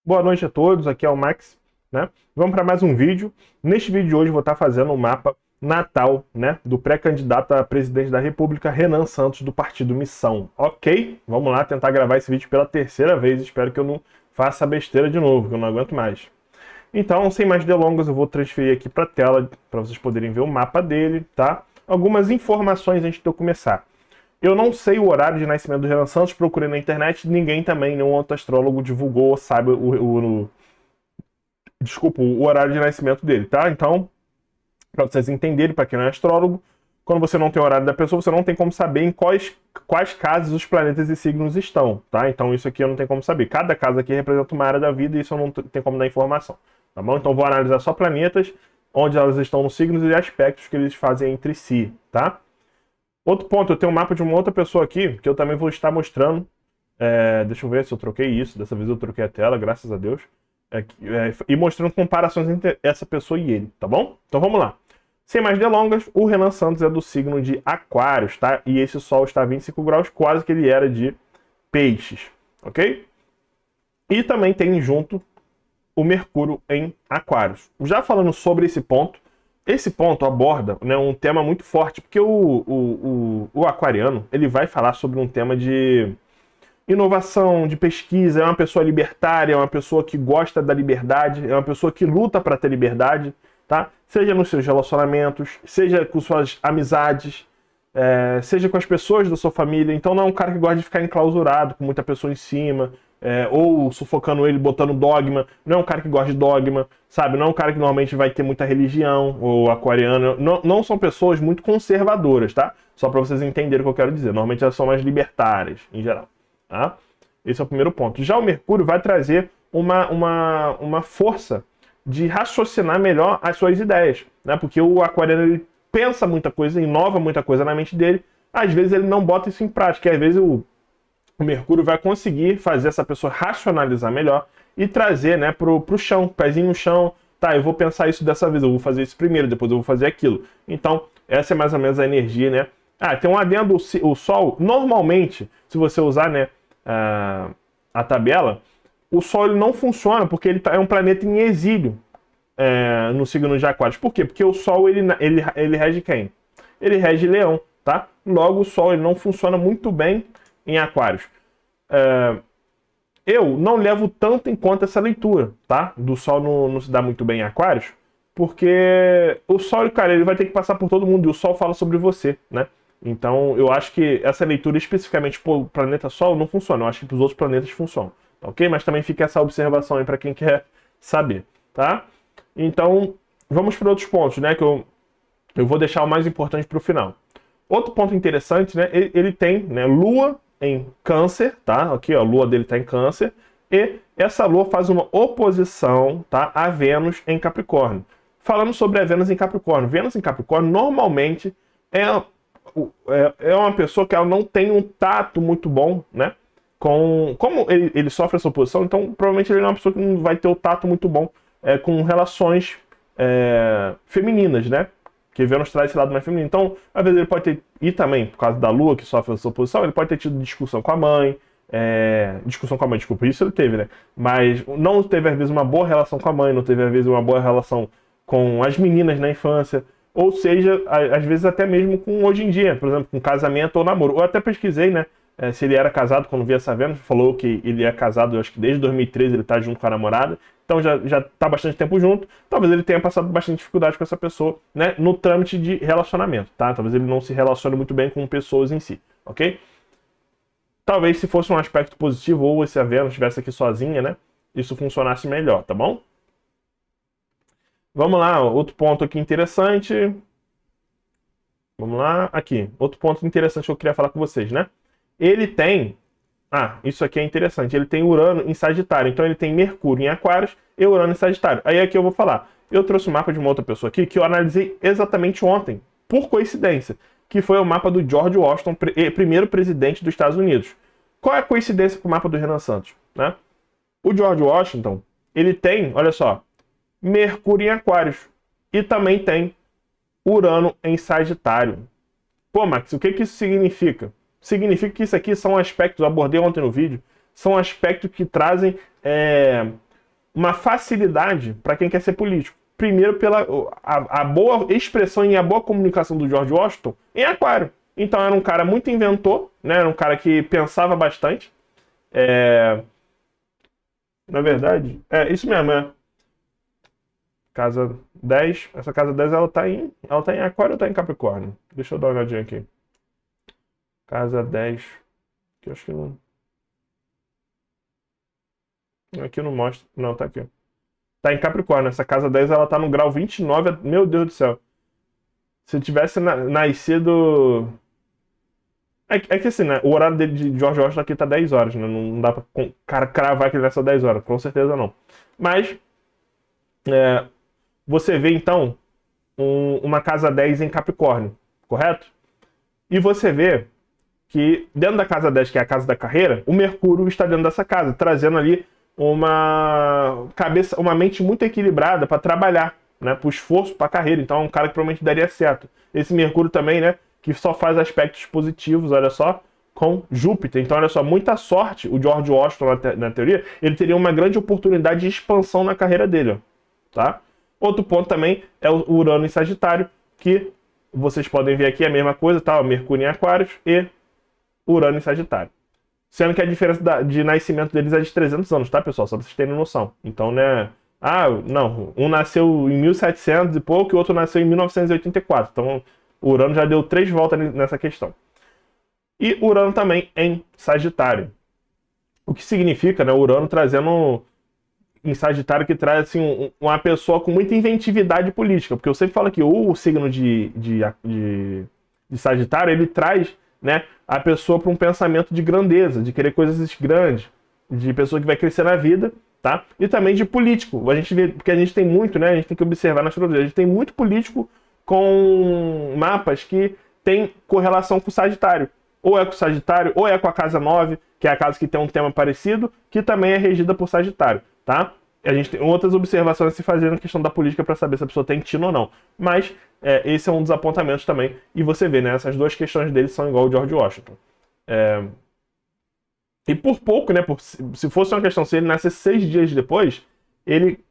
Boa noite a todos, aqui é o Max, né? Vamos para mais um vídeo. Neste vídeo de hoje eu vou estar fazendo um mapa natal, né, do pré-candidato a presidente da República, Renan Santos, do partido Missão. Ok? Vamos lá tentar gravar esse vídeo pela terceira vez. Espero que eu não faça besteira de novo, que eu não aguento mais. Então, sem mais delongas, eu vou transferir aqui para a tela para vocês poderem ver o mapa dele, tá? Algumas informações antes de eu começar. Eu não sei o horário de nascimento do Renan Santos, procurei na internet, ninguém também, nenhum outro astrólogo divulgou ou sabe o horário de nascimento dele, tá? Então, para vocês entenderem, para quem não é astrólogo, quando você não tem o horário da pessoa, você não tem como saber em quais casas os planetas e signos estão, tá? Então, isso aqui eu não tenho como saber. Cada casa aqui representa uma área da vida e isso eu não tenho como dar informação, tá bom? Então, vou analisar só planetas, onde elas estão nos signos e aspectos que eles fazem entre si, tá? Outro ponto, eu tenho um mapa de uma outra pessoa aqui, que eu também vou estar mostrando. Deixa eu ver se eu troquei isso. Dessa vez eu troquei a tela, graças a Deus. E mostrando comparações entre essa pessoa e ele, tá bom? Então vamos lá. Sem mais delongas, o Renan Santos é do signo de Aquários, tá? E esse Sol está a 25 graus, quase que ele era de Peixes, ok? E também tem junto o Mercúrio em Aquários. Já falando sobre esse ponto aborda, né, um tema muito forte, porque o aquariano ele vai falar sobre um tema de inovação, de pesquisa, é uma pessoa libertária, é uma pessoa que gosta da liberdade, é uma pessoa que luta para ter liberdade, tá? Seja nos seus relacionamentos, seja com suas amizades, seja com as pessoas da sua família. Então não é um cara que gosta de ficar enclausurado, com muita pessoa em cima, ou sufocando ele, botando dogma. Não é um cara que gosta de dogma, sabe? Não é um cara que normalmente vai ter muita religião, ou aquariano. Não são pessoas muito conservadoras, tá? Só para vocês entenderem o que eu quero dizer. Normalmente elas são mais libertárias, em geral. Tá? Esse é o primeiro ponto. Já o Mercúrio vai trazer uma força de raciocinar melhor as suas ideias, né? Porque o aquariano ele pensa muita coisa, inova muita coisa na mente dele, às vezes ele não bota isso em prática, e às vezes o Mercúrio vai conseguir fazer essa pessoa racionalizar melhor e trazer, né, pro chão, pezinho no chão. Tá, eu vou pensar isso dessa vez, eu vou fazer isso primeiro, depois eu vou fazer aquilo. Então, essa é mais ou menos a energia, né? Ah, tem um adendo, o Sol, normalmente, se você usar, né, a tabela, o Sol ele não funciona porque é um planeta em exílio no signo de Aquários. Por quê? Porque o Sol ele rege quem? Ele rege Leão, tá? Logo, o Sol ele não funciona muito bem em Aquários. Eu não levo tanto em conta essa leitura, tá? Do Sol não se dá muito bem em Aquários, porque o Sol, cara, ele vai ter que passar por todo mundo e o Sol fala sobre você, né? Então, eu acho que essa leitura especificamente para o planeta Sol não funciona. Eu acho que para os outros planetas funciona, ok? Mas também fica essa observação aí para quem quer saber, tá? Então, vamos para outros pontos, né? Que eu vou deixar o mais importante para o final. Outro ponto interessante, né? Ele tem, né, Lua em Câncer, tá? Aqui, ó, a Lua dele está em Câncer. E essa Lua faz uma oposição, tá, a Vênus em Capricórnio. Falando sobre a Vênus em Capricórnio normalmente é uma pessoa que ela não tem um tato muito bom, né? Como ele sofre essa oposição, então provavelmente ele é uma pessoa que não vai ter o tato muito bom com relações femininas, né? Que Vênus traz esse lado mais feminino. Então, às vezes ele pode ter, e também por causa da Lua que sofre essa oposição, ele pode ter tido discussão com a mãe, desculpa, isso ele teve, né? Mas não teve às vezes uma boa relação com a mãe, não teve às vezes uma boa relação com as meninas na infância, ou seja, às vezes até mesmo com hoje em dia, por exemplo, com casamento ou namoro. Eu até pesquisei, né? Se ele era casado quando vi essa Vênus, falou que ele é casado, acho que desde 2013 ele tá junto com a namorada, então já tá bastante tempo junto. Talvez ele tenha passado bastante dificuldade com essa pessoa, né, no trâmite de relacionamento, tá? Talvez ele não se relacione muito bem com pessoas em si, ok? Talvez se fosse um aspecto positivo ou se a Vênus estivesse aqui sozinha, né, isso funcionasse melhor, tá bom? Vamos lá, outro ponto aqui interessante. Vamos lá, aqui. Outro ponto interessante que eu queria falar com vocês, né? Ele tem. Ah, isso aqui é interessante. Ele tem Urano em Sagitário. Então ele tem Mercúrio em Aquários e Urano em Sagitário. Aí aqui eu vou falar. Eu trouxe o mapa de uma outra pessoa aqui que eu analisei exatamente ontem, por coincidência, que foi o mapa do George Washington, primeiro presidente dos Estados Unidos. Qual é a coincidência com o mapa do Renan Santos, né? O George Washington, ele tem, olha só, Mercúrio em Aquários e também tem Urano em Sagitário. Pô, Max, o que que isso significa? Significa que isso aqui são aspectos, eu abordei ontem no vídeo, são aspectos que trazem uma facilidade para quem quer ser político. Primeiro, pela a boa expressão e a boa comunicação do George Washington em Aquário. Então, era um cara muito inventor, né? Era um cara que pensava bastante. Na verdade, isso mesmo, Casa 10. Essa casa 10 ela tá em Aquário ou tá em Capricórnio? Deixa eu dar uma olhadinha aqui. Casa 10. Que eu acho que não. Aqui não mostra. Não, tá aqui. Tá em Capricórnio. Essa casa 10 ela tá no grau 29. Meu Deus do céu. Se eu tivesse nascido. É que assim, né? O horário dele de George Washington aqui tá 10 horas, né? Não dá pra cara cravar que ele nasceu 10 horas. Com certeza não. Mas. Você vê então uma casa 10 em Capricórnio, correto? E você vê que dentro da casa 10, que é a casa da carreira, o Mercúrio está dentro dessa casa, trazendo ali uma mente muito equilibrada para trabalhar, né, para o esforço, para a carreira. Então é um cara que provavelmente daria certo. Esse Mercúrio também, né, que só faz aspectos positivos, olha só, com Júpiter. Então olha só, muita sorte, o George Washington na teoria, ele teria uma grande oportunidade de expansão na carreira dele, ó, tá? Outro ponto também é o Urano em Sagitário, que vocês podem ver aqui a mesma coisa, tá? Mercúrio em Aquários e Urano em Sagitário. Sendo que a diferença de nascimento deles é de 300 anos, tá, pessoal? Só pra vocês terem noção. Então, né? Não. Um nasceu em 1700 e pouco e o outro nasceu em 1984. Então, o Urano já deu 3 voltas nessa questão. E Urano também em Sagitário. O que significa, né? Urano trazendo em Sagitário que traz assim, uma pessoa com muita inventividade política. Porque eu sempre falo que o signo de Sagitário, ele traz, né, a pessoa para um pensamento de grandeza, de querer coisas grandes, de pessoa que vai crescer na vida, tá? E também de político. A gente vê, porque a gente tem muito, né? A gente tem que observar na astrologia. A gente tem muito político com mapas que tem correlação com o Sagitário. Ou é com o Sagitário, ou é com a casa 9, que é a casa que tem um tema parecido, que também é regida por Sagitário, tá? A gente tem outras observações a se fazer na questão da política para saber se a pessoa tem tino ou não. Mas esse é um dos apontamentos também. E você vê, né? Essas duas questões dele são igual ao George Washington. E por pouco, né? Se fosse uma questão, se ele nascesse 6 dias depois, ele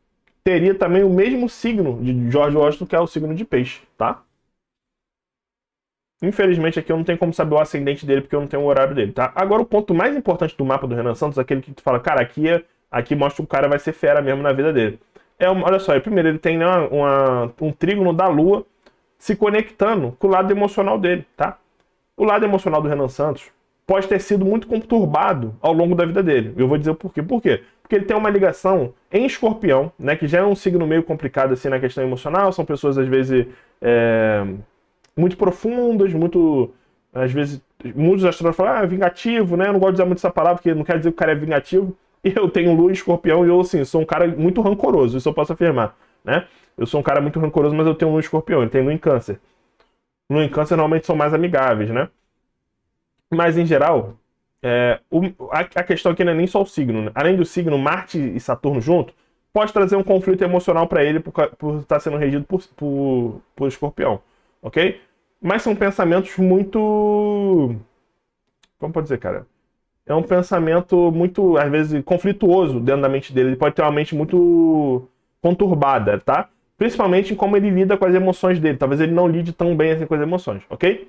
teria também o mesmo signo de George Washington, que é o signo de peixe, tá? Infelizmente aqui eu não tenho como saber o ascendente dele, porque eu não tenho o horário dele, tá? Agora o ponto mais importante do mapa do Renan Santos é aquele que tu fala, cara, aqui mostra que o cara vai ser fera mesmo na vida dele. Olha só, primeiro ele tem, né, um trígono da Lua se conectando com o lado emocional dele, tá? O lado emocional do Renan Santos pode ter sido muito conturbado ao longo da vida dele. Eu vou dizer o porquê. Por quê? Porque ele tem uma ligação em Escorpião, né, que já é um signo meio complicado assim na questão emocional. São pessoas, às vezes, muito profundas, às vezes, muitos astrólogos falam, vingativo, né? Eu não gosto de usar muito essa palavra, porque não quer dizer que o cara é vingativo. E eu tenho Lua em Escorpião e eu, assim, sou um cara muito rancoroso, isso eu posso afirmar, né? Eu sou um cara muito rancoroso, mas eu tenho Lua em Escorpião, ele tem Lua em Câncer. Lua em Câncer normalmente são mais amigáveis, né? Mas, em geral, a questão aqui não é nem só o signo, né? Além do signo, Marte e Saturno junto, pode trazer um conflito emocional para ele por estar sendo regido por Escorpião, ok? Mas são pensamentos muito... Como pode dizer, cara? É um pensamento muito, às vezes, conflituoso dentro da mente dele. Ele pode ter uma mente muito conturbada, tá? Principalmente em como ele lida com as emoções dele. Talvez ele não lide tão bem assim com as emoções, ok?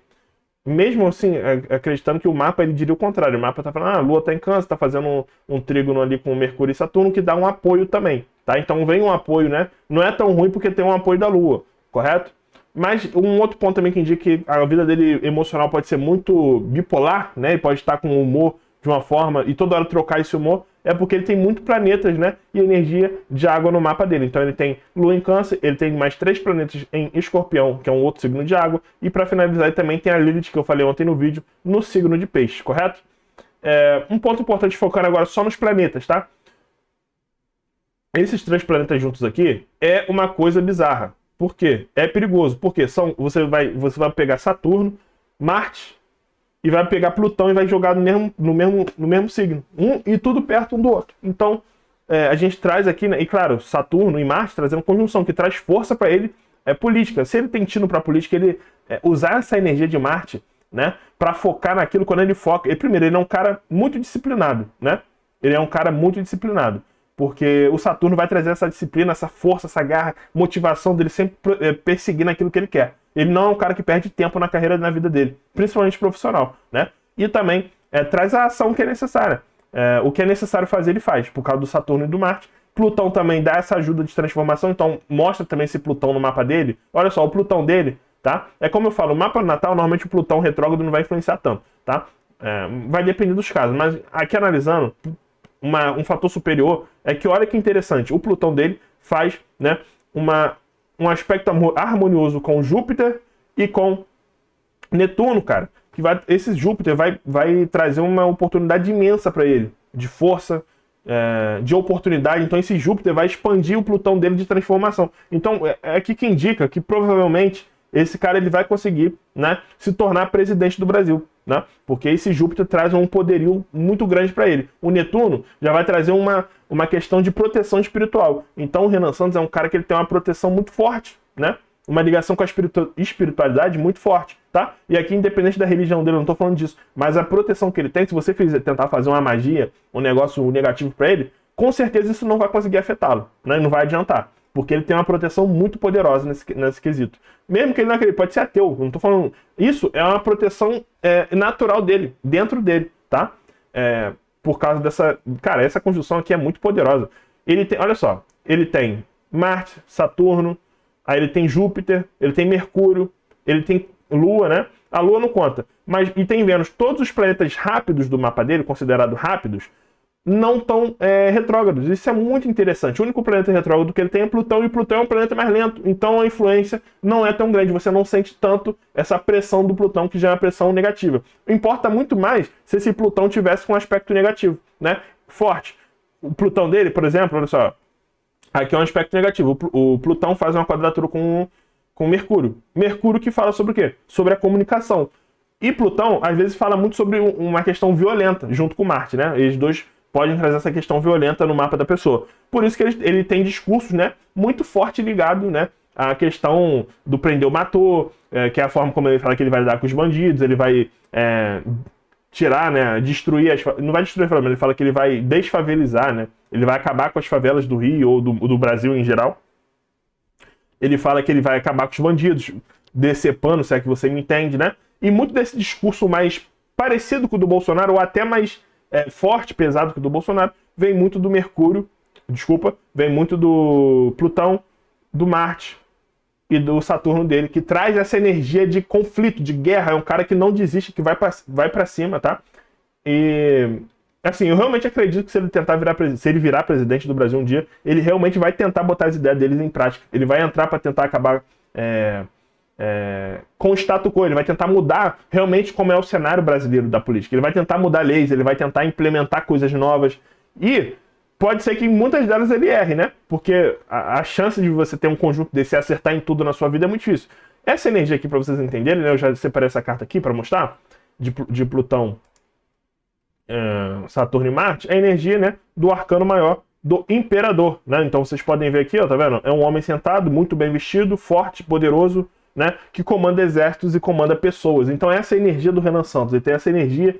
Mesmo assim, acreditando que o mapa ele diria o contrário. O mapa tá falando, a Lua tá em Câncer, tá fazendo um trígono ali com Mercúrio e Saturno, que dá um apoio também, tá? Então vem um apoio, né? Não é tão ruim porque tem um apoio da Lua, correto? Mas um outro ponto também que indica que a vida dele emocional pode ser muito bipolar, né? Ele pode estar com o humor de uma forma e toda hora trocar esse humor, é porque ele tem muitos planetas, né? E energia de água no mapa dele. Então ele tem Lua em Câncer, ele tem mais 3 planetas em Escorpião, que é um outro signo de água. E para finalizar, ele também tem a Lilith, que eu falei ontem no vídeo, no signo de Peixe, correto? Um ponto importante, focando agora só nos planetas, tá? Esses 3 planetas juntos aqui é uma coisa bizarra. Por quê? É perigoso. Porque você vai pegar Saturno, Marte, e vai pegar Plutão e vai jogar no mesmo signo. E tudo perto um do outro. Então, a gente traz aqui, né, e claro, Saturno e Marte trazendo conjunção, que traz força para ele, política. Se ele tem tino para política, ele usar essa energia de Marte, né, para focar naquilo. Quando ele foca, primeiro, ele é um cara muito disciplinado, né? Ele é um cara muito disciplinado. Porque o Saturno vai trazer essa disciplina, essa força, essa garra, motivação dele sempre perseguir naquilo que ele quer. Ele não é um cara que perde tempo na carreira, na vida dele, principalmente profissional, né? E também traz a ação que é necessária. O que é necessário fazer, ele faz, por causa do Saturno e do Marte. Plutão também dá essa ajuda de transformação, então mostra também esse Plutão no mapa dele. Olha só, o Plutão dele, tá? É como eu falo, o mapa natal, normalmente o Plutão retrógrado não vai influenciar tanto, tá? Vai depender dos casos, mas aqui analisando, um fator superior é que, olha que interessante, o Plutão dele faz, né, um aspecto harmonioso com Júpiter e com Netuno, cara. Esse Júpiter vai trazer uma oportunidade imensa para ele, de força, de oportunidade. Então esse Júpiter vai expandir o Plutão dele de transformação. Então é aqui que indica que provavelmente esse cara ele vai conseguir, né, se tornar presidente do Brasil, né? Porque esse Júpiter traz um poderio muito grande para ele. O Netuno já vai trazer uma questão de proteção espiritual. Então o Renan Santos é um cara que ele tem uma proteção muito forte, né? Uma ligação com a espiritualidade muito forte, tá? E aqui, independente da religião dele, eu não tô falando disso, mas a proteção que ele tem, se você tentar fazer uma magia, um negócio negativo para ele, com certeza isso não vai conseguir afetá-lo, né? Não vai adiantar, porque ele tem uma proteção muito poderosa nesse quesito. Mesmo que ele não acredite, pode ser ateu, eu não tô falando... Isso é uma proteção natural dele, dentro dele, tá? Por causa dessa... Cara, essa conjunção aqui é muito poderosa. Ele tem, olha só, ele tem Marte, Saturno, aí ele tem Júpiter, ele tem Mercúrio, ele tem Lua, né? A Lua não conta. E tem Vênus. Todos os planetas rápidos do mapa dele, considerados rápidos, não estão retrógrados. Isso é muito interessante. O único planeta retrógrado que ele tem é Plutão, e Plutão é um planeta mais lento. Então a influência não é tão grande. Você não sente tanto essa pressão do Plutão, que já é uma pressão negativa. Importa muito mais se esse Plutão tivesse com um aspecto negativo, né? Forte. O Plutão dele, por exemplo, olha só. Aqui é um aspecto negativo. O Plutão faz uma quadratura com Mercúrio. Mercúrio que fala sobre o quê? Sobre a comunicação. E Plutão, às vezes, fala muito sobre uma questão violenta, junto com Marte, né? Eles dois podem trazer essa questão violenta no mapa da pessoa. Por isso que ele tem discursos, né, muito forte ligado, né, à questão do prendeu, matou, que é a forma como ele fala que ele vai lidar com os bandidos, ele vai tirar, né, destruir não vai destruir a favela, mas ele fala que ele vai desfavelizar, né? Ele vai acabar com as favelas do Rio ou do Brasil em geral. Ele fala que ele vai acabar com os bandidos, decepando, se é que você me entende, né? E muito desse discurso mais parecido com o do Bolsonaro, ou até mais forte, pesado que o do Bolsonaro, vem muito do Mercúrio, vem muito do Plutão, do Marte e do Saturno dele, que traz essa energia de conflito, de guerra. É um cara que não desiste, que vai pra cima, tá? E... assim, eu realmente acredito que se ele virar presidente do Brasil um dia, ele realmente vai tentar botar as ideias deles em prática. Ele vai entrar para tentar acabar com o status quo. Ele vai tentar mudar realmente como é o cenário brasileiro da política. Ele vai tentar mudar leis, ele vai tentar implementar coisas novas. E pode ser que em muitas delas ele erre, né? Porque a chance de você ter um conjunto desse e acertar em tudo na sua vida é muito difícil. Essa energia aqui, para vocês entenderem, né? Eu já separei essa carta aqui para mostrar, de Plutão, Saturno e Marte, é a energia, né, do arcano maior do imperador, né? Então vocês podem ver aqui, ó, tá vendo? É um homem sentado, muito bem vestido, forte, poderoso, né, que comanda exércitos e comanda pessoas. Então essa é a energia do Renan Santos. Ele tem essa energia,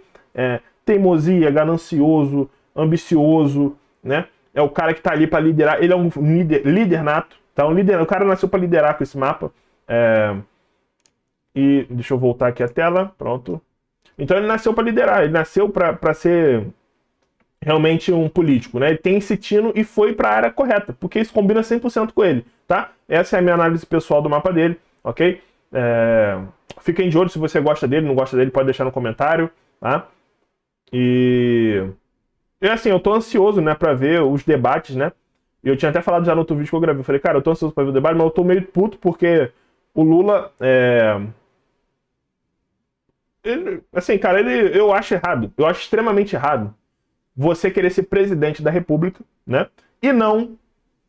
teimosia, ganancioso, ambicioso, né? É o cara que tá ali para liderar. Ele é um líder nato, tá? O cara nasceu para liderar com esse mapa. E deixa eu voltar aqui a tela, pronto. Então ele nasceu para liderar, ele nasceu para ser realmente um político, né? Ele tem esse tino e foi para a área correta, porque isso combina 100% com ele, tá? Essa é a minha análise pessoal do mapa dele, ok? Fiquem de olho se você gosta dele, não gosta dele, pode deixar no comentário, tá? E assim, eu tô ansioso, né, para ver os debates, né? Eu tinha até falado já no outro vídeo que eu gravei, eu falei, cara, eu tô ansioso para ver o debate, mas eu tô meio puto porque o Lula assim, cara, eu acho errado. Eu acho extremamente errado você querer ser presidente da República, né? E não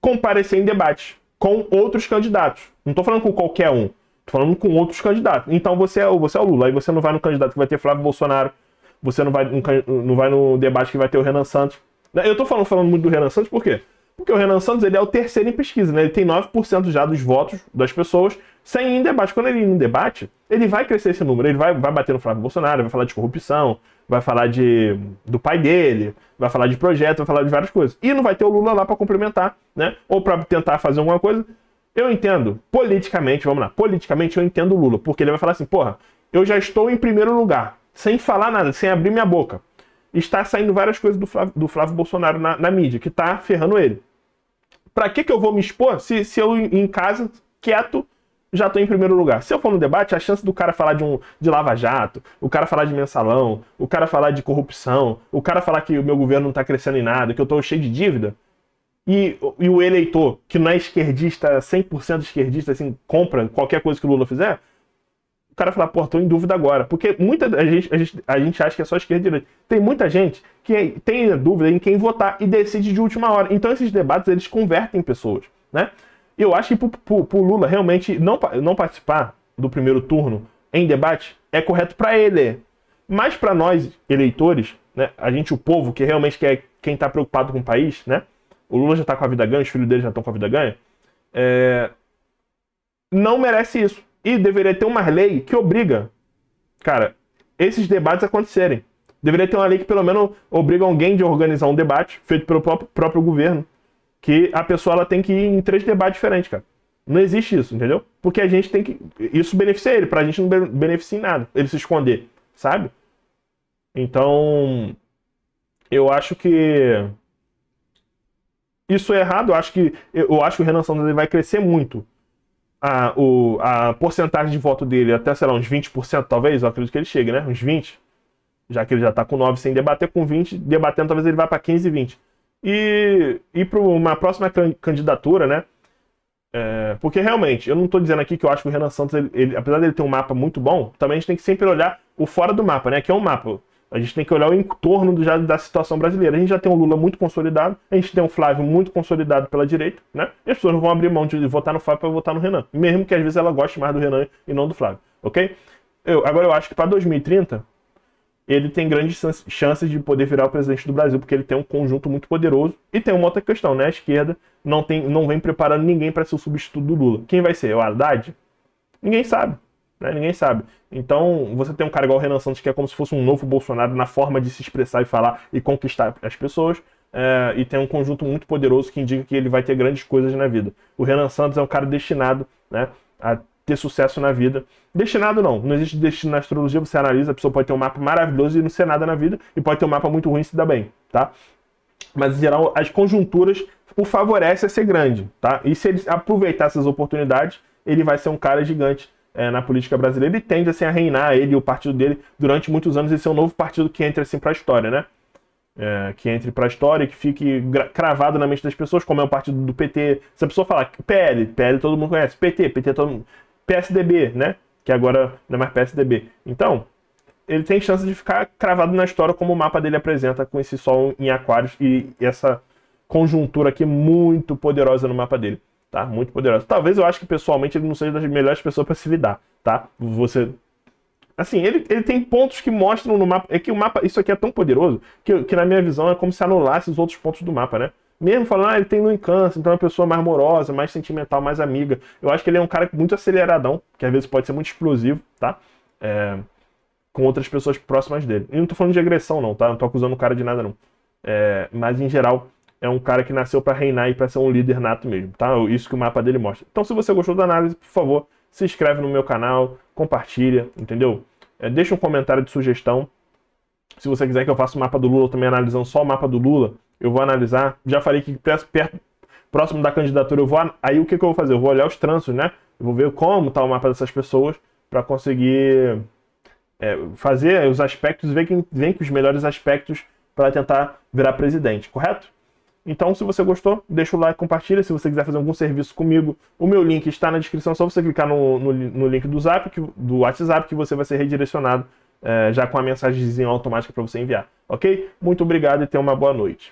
comparecer em debate com outros candidatos. Não tô falando com qualquer um. Tô falando com outros candidatos. Então você é o Lula. Aí você não vai no candidato que vai ter Flávio Bolsonaro. Você não vai no debate que vai ter o Renan Santos. Eu tô falando muito do Renan Santos por quê? Porque o Renan Santos ele é o terceiro em pesquisa, né? Ele tem 9% já dos votos das pessoas sem ir em debate. Quando ele ir em debate, ele vai crescer esse número. Ele vai bater no Flávio Bolsonaro, vai falar de corrupção, vai falar do pai dele, vai falar de projeto, vai falar de várias coisas. E não vai ter o Lula lá para complementar, né? Ou para tentar fazer alguma coisa. Eu entendo, politicamente, vamos lá, politicamente eu entendo o Lula, porque ele vai falar assim, porra, eu já estou em primeiro lugar, sem falar nada, sem abrir minha boca. Está saindo várias coisas do Flávio Bolsonaro na mídia, que tá ferrando ele. Pra que eu vou me expor se eu em casa, quieto, já tô em primeiro lugar? Se eu for no debate, a chance do cara falar de Lava Jato, o cara falar de mensalão, o cara falar de corrupção, o cara falar que o meu governo não tá crescendo em nada, que eu tô cheio de dívida, e o eleitor, que não é esquerdista, 100% esquerdista, assim, compra qualquer coisa que o Lula fizer, o cara fala, pô, tô em dúvida agora. Porque a gente acha que é só esquerda e direita. Tem muita gente que tem dúvida em quem votar e decide de última hora. Então esses debates, eles convertem pessoas, né? Eu acho que pro Lula realmente não participar do primeiro turno em debate é correto para ele. Mas para nós, eleitores, né, o povo, que realmente é quem tá preocupado com o país, né? O Lula já tá com a vida ganha, os filhos dele já estão com a vida ganha. Não merece isso. E deveria ter uma lei que obriga, cara, esses debates a acontecerem. Deveria ter uma lei que pelo menos obriga alguém a organizar um debate feito pelo próprio governo, que a pessoa ela tem que ir em 3 debates diferentes, cara. Não existe isso, entendeu? Porque a gente tem que... Isso beneficia ele, pra gente não beneficia em nada, ele se esconder, sabe? Então, eu acho que isso é errado. Eu acho que o Renan Santos ele vai crescer muito. A porcentagem de voto dele até, sei lá, uns 20%, talvez, eu acredito que ele chegue, né? Uns 20%, já que ele já tá com 9 sem debater, com 20, debatendo, talvez ele vá para 15 e 20. E para uma próxima candidatura, né? Porque realmente, eu não tô dizendo aqui que eu acho que o Renan Santos, apesar dele ter um mapa muito bom, também a gente tem que sempre olhar o fora do mapa, né? Que é um mapa. A gente tem que olhar o entorno da situação brasileira. A gente já tem um Lula muito consolidado, a gente tem um Flávio muito consolidado pela direita, né? E as pessoas não vão abrir mão de votar no Flávio para votar no Renan, mesmo que às vezes ela goste mais do Renan e não do Flávio, ok? Agora eu acho que para 2030 ele tem grandes chances de poder virar o presidente do Brasil, porque ele tem um conjunto muito poderoso. E tem uma outra questão, né? A esquerda não vem preparando ninguém para ser o substituto do Lula. Quem vai ser? O Haddad? Ninguém sabe. Né? Ninguém sabe. Então, você tem um cara igual o Renan Santos, que é como se fosse um novo Bolsonaro na forma de se expressar e falar e conquistar as pessoas, e tem um conjunto muito poderoso que indica que ele vai ter grandes coisas na vida. O Renan Santos é um cara destinado, né, a ter sucesso na vida. Destinado não existe destino na astrologia, você analisa, a pessoa pode ter um mapa maravilhoso e não ser nada na vida, e pode ter um mapa muito ruim e se dar bem, tá? Mas, em geral, as conjunturas o favorecem a ser grande, tá? E se ele aproveitar essas oportunidades, ele vai ser um cara gigante na política brasileira, e tende assim, a reinar, ele e o partido dele, durante muitos anos, e ser um novo partido que entre assim, para a história, né? Que entre para a história, que fique cravado na mente das pessoas, como é o partido do PT. Se a pessoa falar PL todo mundo conhece, PT todo mundo... PSDB, né? Que agora não é mais PSDB. Então, ele tem chance de ficar cravado na história, como o mapa dele apresenta, com esse sol em Aquários e essa conjuntura aqui muito poderosa no mapa dele, tá? Muito poderosa. Talvez eu acho que pessoalmente ele não seja das melhores pessoas para se lidar, tá? Assim, ele tem pontos que mostram no mapa. É que o mapa, isso aqui é tão poderoso que na minha visão é como se anulasse os outros pontos do mapa, né? Mesmo falando, ele tem lua em Câncer, então é uma pessoa mais amorosa, mais sentimental, mais amiga. Eu acho que ele é um cara muito aceleradão, que às vezes pode ser muito explosivo, tá? Com outras pessoas próximas dele. E não tô falando de agressão, não, tá? Não tô acusando o cara de nada, não. Mas, em geral, é um cara que nasceu pra reinar e pra ser um líder nato mesmo, tá? Isso que o mapa dele mostra. Então, se você gostou da análise, por favor, se inscreve no meu canal, compartilha, entendeu? Deixa um comentário de sugestão. Se você quiser que eu faça o mapa do Lula, também analisando só o mapa do Lula, eu vou analisar. Já falei que próximo da candidatura eu vou... Aí o que eu vou fazer? Eu vou olhar os trânsitos, né? Eu vou ver como tá o mapa dessas pessoas para conseguir fazer os aspectos e ver quem vem com os melhores aspectos para tentar virar presidente, correto? Então, se você gostou, deixa o like, compartilha. Se você quiser fazer algum serviço comigo, o meu link está na descrição. É só você clicar no link do WhatsApp, que você vai ser redirecionado já com a mensagenzinha automática para você enviar, ok? Muito obrigado e tenha uma boa noite.